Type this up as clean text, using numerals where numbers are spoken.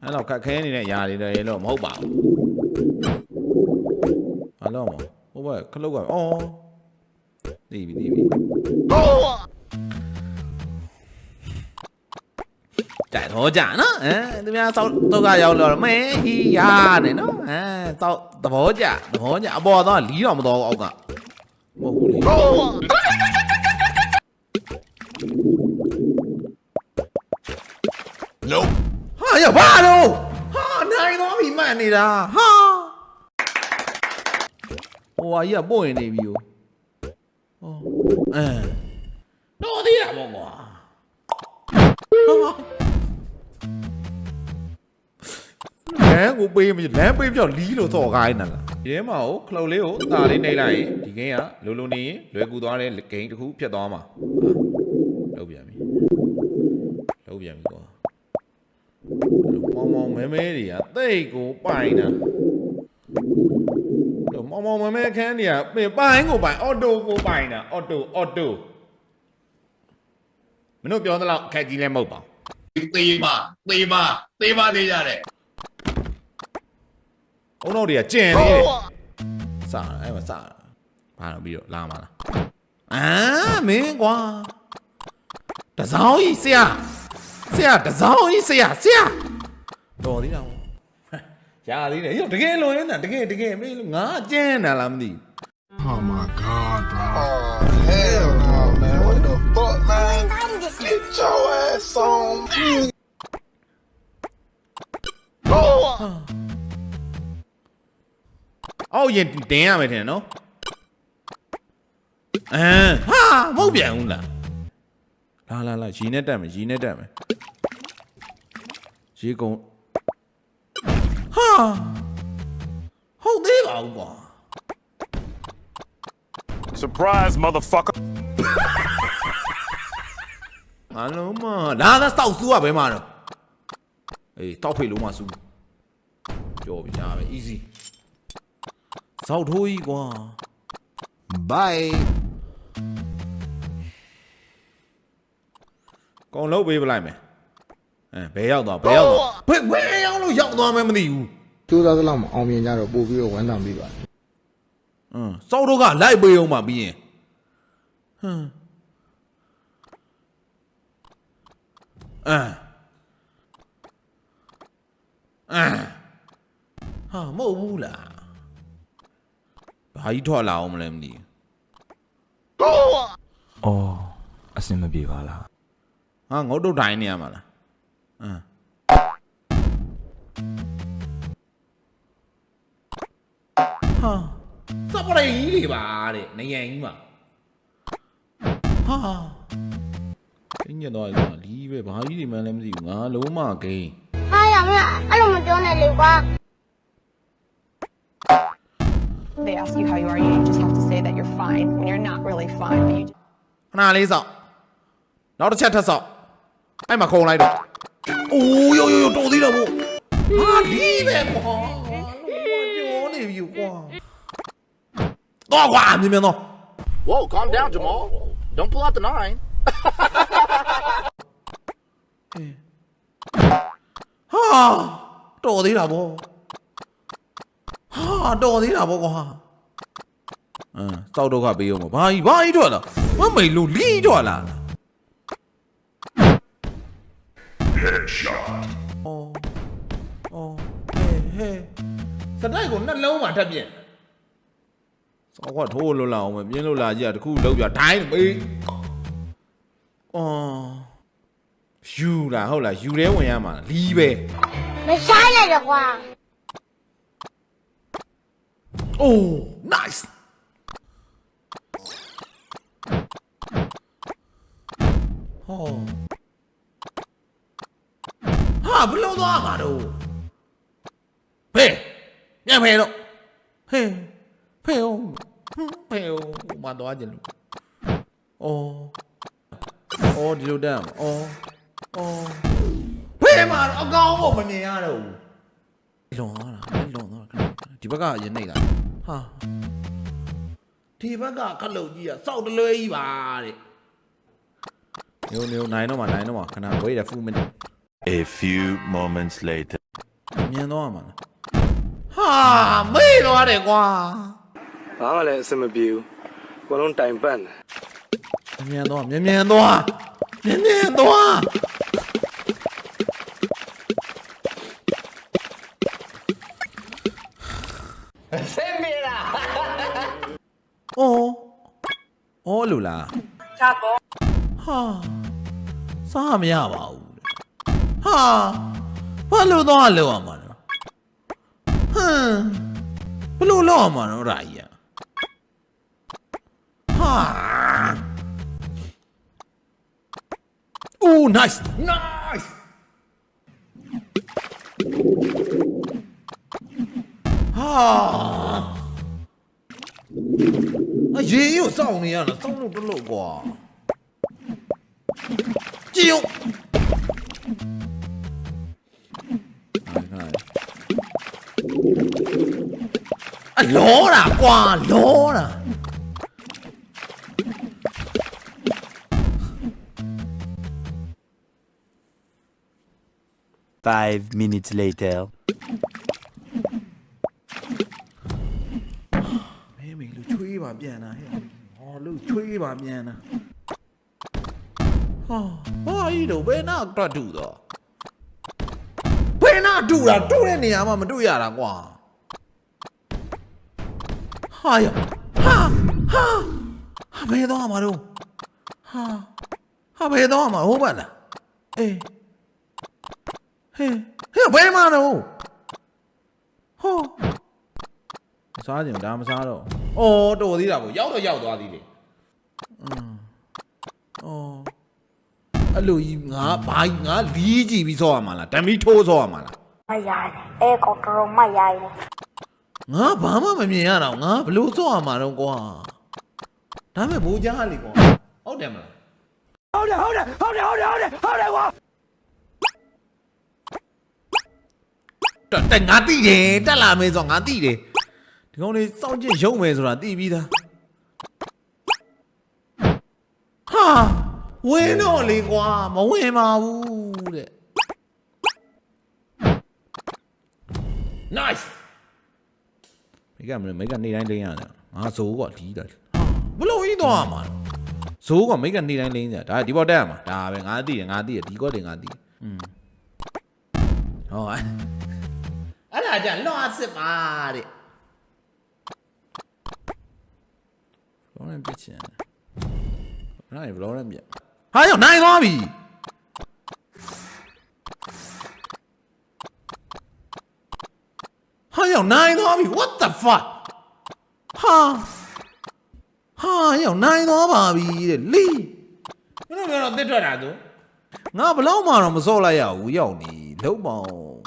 အဲ့တော့ခက်ခဲနေတဲ့ຢာတွေလည်းလို့မဟုတ်ပါဘူးအဲ့တော့ဟိုဘက်ခလုတ်ကအော်တီးပြီကြိုက်တော့ကြနော်သူများစောက်တော့ကရောက်လို့မဲဟီယာနဲ့နော်စောက်သဘောကြအပေါ်တော့လီးတော့မတော်အောက်ကမဟုတ်ဘူးလေNope ဟာရဘာလို့ဟာနိုင်တော့ပြီမှန်နေတာဟာဟိုဟာကြီးကပို့ရင်နေပြီဟိုတော့သေးတာပေါ့ကွာလမ်းကိုပေးမလမ်းပေးပြောလီးလို့သော့ခိုင်းတာလားဒီထဲမှာခလုတ်လေးကိုအသာလေးနှိပ်လိုက်ရင်ဒီဂိမ်းကလုံနေရင်လွယ်ကူသွားတဲ့ဂိမ်းတစ်ခုဖြစ်သွားမှာလောက်ပြန်ပြီကွာမောင်မဲတွေကတိတ်ကိုပိုင်တာမောင်မဲခန်းတွေကပိုင်ကိုပိုင်အော်တိုကိုပိုင်တာအော်တိုမင်းတို့ပြောသလောက်ခက်ကြီးလည်းမဟုတ်ပါသေးပါသေးကြတယ်အုံတို့တွေကကျင်နေတယ်စတာအဲ့မှာစတာဘာလို့ပြီးတော့လာမှာလားမင်းကွာတစောင်းကြီးဆရာတစောင်းကြီးဆရာတော်သေးတာပေါ့ရသေးတယ်တကယ်လွန်နေတာတကယ်မင်းငါကျင်းတာလားမသိဘူး Oh my god bro hell no man what the fuck man get your ass onအော်ရင်တင်ရမယ်ထင်နော်ဟာမဟုတ်ပြန်ဘူးလားလာရီနဲ့တက်မယ်ရေကုန်ဟာဟုတ်သေးပါဘူးကွာ Surprise motherfucker အလုံးမလာတောက်စူးကဘယ်မှာတော့တောက်ဖိတ်လုံးမစူးကြော်ပြညာပဲ easy ဇောက်ထိုးကြီးကွာ bye ကောင်လုံးပေးပလိုက်မယ်ဘယ်ရောက်သွားဘယ်ရောက်လို့ရောက်သွားမှမသိဘူး ကျိုးသားသလောက်မအောင်မြင်ကြတော့ပို့ပြီးတော့ဝမ်းသာမိပါစောက်တော့ကလိုက်ပေးအောင်မှပြီးရင်ဟာမဟုတ်ဘူးလားဘာကြီးထွက်လာအောင်မလဲမသိအော်အစင်မပြေပါလားဟာငုတ်တုတ်တိုင်းနေရမှာလားဟာစပရိကြီးတွေပါတဲ့နေရန်ကြီးမှာဟာအင်းညတော့လီးပဲဘာကြီးတွေမှလည်းမသိဘူးငါလုံးမဂိမ်းဟာရမအဲ့လိုမပြောနဲ့လေကွာThey ask you how you are, you just have to say that you're fine when you're not really fine. But you just... ခဏလေးစောက်နောက်တစ်ချက်ထပ်စောက်အဲ့မှာခုံလိုက်တော့အိုးယိုတော်သေးတော့ဘို့ဟာလီးပဲကွာလုံးဝကြောနေပြီကွာတော့ကွာမြင်တော့ Whoa calm down Jamal don't pull out the 9ဟာတော်သေးတာဗောဟာတော်သေးတာဗောကွာစောက်တော့ကပေးအောင်ဘာကြီးထွက်လာမမိန်လို့လီးထွက်လာHeadshot အော်ဟဲစတိုက်ကိုနှလုံးမှာထပ်ပြင်းစောက်ကထိုးလို့လာအောင်မပြင်းလို့လာကြီးတခုလောက်ပြဒိုင်းပေးယူလာဟုတ်လားယူရဲဝင်ရမှာလီးပဲမဆိုင်လိုက်တော့ကွာnice ဟာဘလို့သွားမှာတော့ဖေးပြန်ဖေးတော့ဖေးမသွားကြလို့ဒီလိုတမ်းဖေးမှာအကောင်ကိုမမြင်ရတော့ဘူးလွန်သွားတာဒီဘက်ကရင်နေလားဟာဒီဘက်ကခလုတ်ကြီးကစောက်တလွဲကြီးပါတဲ့နေနိုင်တော့မှခဏ wait a few minutes A few moments later မြန်သွားမှာလားဟာမေ့သွားတယ်ကွာ ဘာမှလည်းအဆင်မပြေဘူးအကုန်လုံးတိုင်ပတ်နေ မြန်သွားမြန်သွားဆင်းပြေတာ အော်လူလားစားပေါ့ဟာစားမရပါဘူးဟာဘာလို့တော့လောက်ရမှာလဲဟမ်ဘလို့လောက်ရမှာတော့ရာကြီးဟာ Ooh, nice. Nice. ဟာအရေးရစောင်းနေရလားစောင်းလို့တလို့ကွာကြည့်အောင်အလောတာကွာလောတာ 5 minutes later. မင်းလူချွေးပါပြန်တာဟဲ့ဟောလူချွေးပါပြန်တာဟာဘာဤတော့ဘယ်နာတော့တူတော့ဘယ်နာတူတာတူတဲ့နေရာမှာမတူရတာကွာဟာရဟာဘယ်တော့မှာတော့ဟာဘယ်တော့မှာဟုတ်ပါလားအေးဟဲ့ဘယ်မှာတော့ဟောမစားကြင်ဒါမစားတော့အော်တော်သေးတာပေါ့ရောက်တော့ရောက်သွားသေးတယ်အော်အဲ့လိုကြီးငါလီးကြည့်ပြီးဆော့ရမှာလားဓမီထိုးဆော့ရမှာလား မရတယ်အဲကောင်တော်မရတယ် ငါဘာမှမမြင်ရတော့ငါဘလို့ဆော့ရမှာတော့ကွာဒါမဲ့ဘိုးကြားလေကွာဟုတ်တယ်မလားဟုတ်တယ်ကွာတက်ငါတိတယ်တက်လာမယ်ဆိုငါတိတယ်ဒီကောင်လေးစောင့်ကြည့်ရုံမယ်ဆိုတာသိပြီးသားဟာဝင်းတော့လေကွာမဝင်ပါဘူးတဲ့ nice မိကနေတိုင်းလိမ့်ရတယ်ငါဇိုးကလီးတယ်ဘလို့ကြီးတော့မှာဇိုးကမိကနေတိုင်းလိမ့်ကြဒါဒီဘောတက်ရမှာဒါပဲငါသိတယ်ဒီကောတင်ငါသိဟောအဲ့ဒါကြလွှတ်စစ်ပါတဲ့ဘလောနဲ့ပြချင်တယ်ဘလောနဲ့ပြဟာရောနိုင်သွားပြီဟာရောနိုင်သွားပြီ what the fuck ဟာရောနိုင်သွားပါပြီတဲ့လီမင်းတို့ကတော့တစ်ထွက်တာသူငါဘလောက်မှတော့မစော့လိုက်ရဘူးရောက်နေလုံးပေါင်း